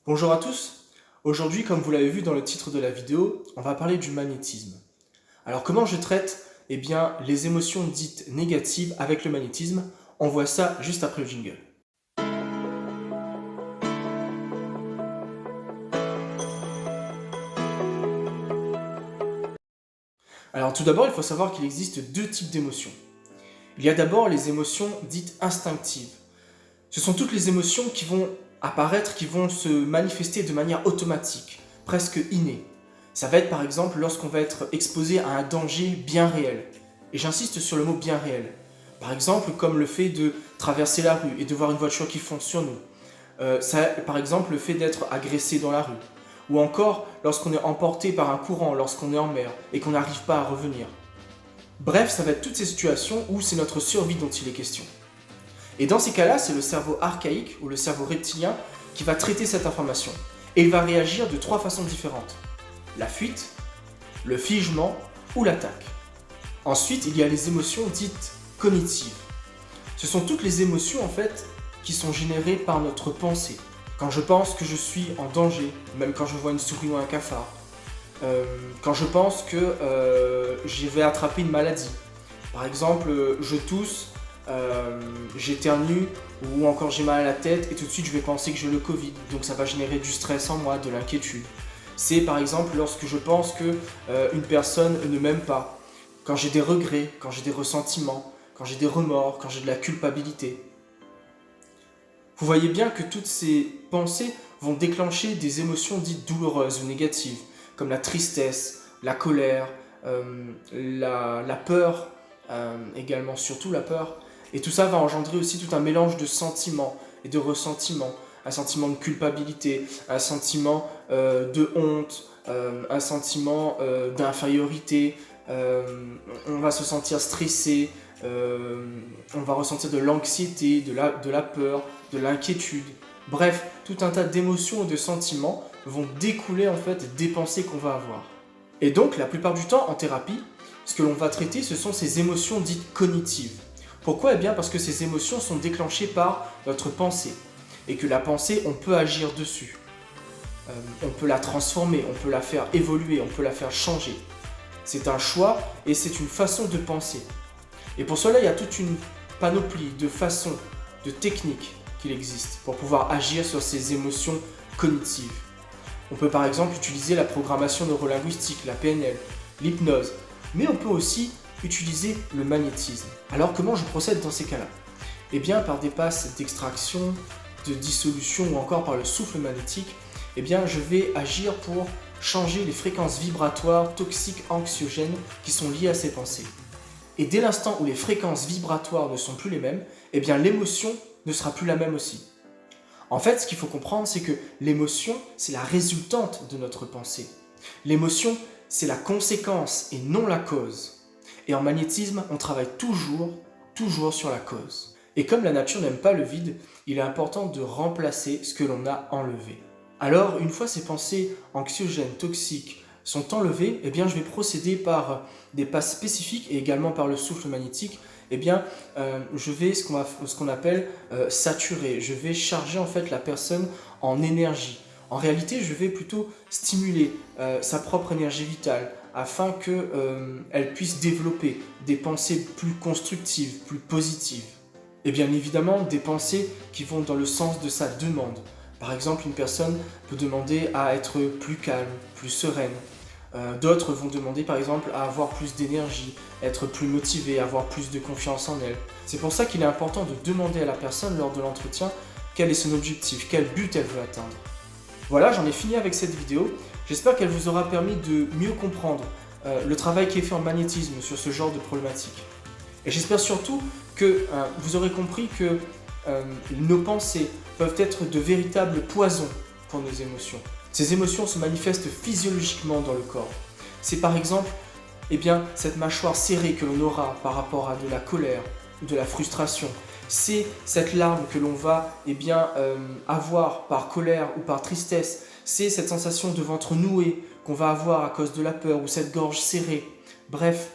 Bonjour à tous. Aujourd'hui, comme vous l'avez vu dans le titre de la vidéo, on va parler du magnétisme. Alors comment je traite les émotions dites négatives avec le magnétisme? On voit ça juste après le jingle. Alors tout d'abord, il faut savoir qu'il existe deux types d'émotions. Il y a d'abord les émotions dites instinctives. Ce sont toutes les émotions qui vont apparaître, qui vont se manifester de manière automatique, presque innée. Ça va être par exemple lorsqu'on va être exposé à un danger bien réel. Et j'insiste sur le mot bien réel. Par exemple, comme le fait de traverser la rue et de voir une voiture qui fonce sur nous. Par exemple, le fait d'être agressé dans la rue. Ou encore lorsqu'on est emporté par un courant, lorsqu'on est en mer et qu'on n'arrive pas à revenir. Bref, ça va être toutes ces situations où c'est notre survie dont il est question. Et dans ces cas-là, c'est le cerveau archaïque ou le cerveau reptilien qui va traiter cette information. Et il va réagir de trois façons différentes. La fuite, le figement ou l'attaque. Ensuite, il y a les émotions dites cognitives. Ce sont toutes les émotions en fait qui sont générées par notre pensée. Quand je pense que je suis en danger, même quand je vois une souris ou un cafard. Quand je pense que je vais attraper une maladie. Par exemple, je tousse, j'éternue ou encore j'ai mal à la tête et tout de suite je vais penser que j'ai le Covid. Donc ça va générer du stress en moi, de l'inquiétude. C'est par exemple lorsque je pense que une personne ne m'aime pas, quand j'ai des regrets, quand j'ai des ressentiments, quand j'ai des remords, quand j'ai de la culpabilité. Vous voyez bien que toutes ces pensées vont déclencher des émotions dites douloureuses ou négatives, comme la tristesse, la colère, la peur, également surtout la peur. Et tout ça va engendrer aussi tout un mélange de sentiments et de ressentiments. Un sentiment de culpabilité, un sentiment de honte, un sentiment d'infériorité. On va se sentir stressé, on va ressentir de l'anxiété, de la peur, de l'inquiétude. Bref, tout un tas d'émotions et de sentiments vont découler en fait des pensées qu'on va avoir. Et donc, la plupart du temps, en thérapie, ce que l'on va traiter, ce sont ces émotions dites cognitives. Pourquoi? Eh bien parce que ces émotions sont déclenchées par notre pensée. Et que la pensée, on peut agir dessus. On peut la transformer, on peut la faire évoluer, on peut la faire changer. C'est un choix et c'est une façon de penser. Et pour cela, il y a toute une panoplie de façons, de techniques qu'il existe pour pouvoir agir sur ces émotions cognitives. On peut par exemple utiliser la programmation neurolinguistique, la PNL, l'hypnose, mais on peut aussi utiliser le magnétisme. Alors comment je procède dans ces cas-là? Eh bien par des passes d'extraction, de dissolution ou encore par le souffle magnétique, eh bien je vais agir pour changer les fréquences vibratoires toxiques anxiogènes qui sont liées à ces pensées. Et dès l'instant où les fréquences vibratoires ne sont plus les mêmes, eh bien l'émotion ne sera plus la même aussi. En fait, ce qu'il faut comprendre, c'est que l'émotion, c'est la résultante de notre pensée. L'émotion, c'est la conséquence et non la cause. Et en magnétisme, on travaille toujours sur la cause. Et comme la nature n'aime pas le vide, il est important de remplacer ce que l'on a enlevé. Alors, une fois ces pensées anxiogènes, toxiques, sont enlevées, eh bien, je vais procéder par des passes spécifiques et également par le souffle magnétique. Eh bien, je vais ce qu'on appelle saturer. Je vais charger en fait la personne en énergie. En réalité, je vais plutôt stimuler sa propre énergie vitale afin qu'elle puisse développer des pensées plus constructives, plus positives. Et bien évidemment, des pensées qui vont dans le sens de sa demande. Par exemple, une personne peut demander à être plus calme, plus sereine. D'autres vont demander par exemple à avoir plus d'énergie, être plus motivé, avoir plus de confiance en elle. C'est pour ça qu'il est important de demander à la personne lors de l'entretien quel est son objectif, quel but elle veut atteindre. Voilà, j'en ai fini avec cette vidéo. J'espère qu'elle vous aura permis de mieux comprendre le travail qui est fait en magnétisme sur ce genre de problématique. Et j'espère surtout que vous aurez compris que nos pensées peuvent être de véritables poisons pour nos émotions. Ces émotions se manifestent physiologiquement dans le corps. C'est par exemple cette mâchoire serrée que l'on aura par rapport à de la colère ou de la frustration. C'est cette larme que l'on va avoir par colère ou par tristesse. C'est cette sensation de ventre noué qu'on va avoir à cause de la peur ou cette gorge serrée. Bref,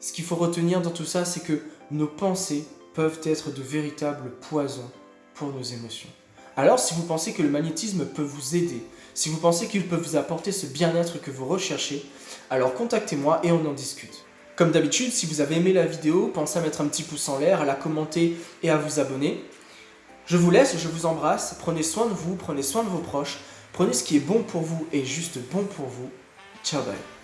ce qu'il faut retenir dans tout ça, c'est que nos pensées peuvent être de véritables poisons pour nos émotions. Alors si vous pensez que le magnétisme peut vous aider, si vous pensez qu'il peut vous apporter ce bien-être que vous recherchez, alors contactez-moi et on en discute. Comme d'habitude, si vous avez aimé la vidéo, pensez à mettre un petit pouce en l'air, à la commenter et à vous abonner. Je vous laisse, je vous embrasse, prenez soin de vous, prenez soin de vos proches, prenez ce qui est bon pour vous et juste bon pour vous. Ciao, bye.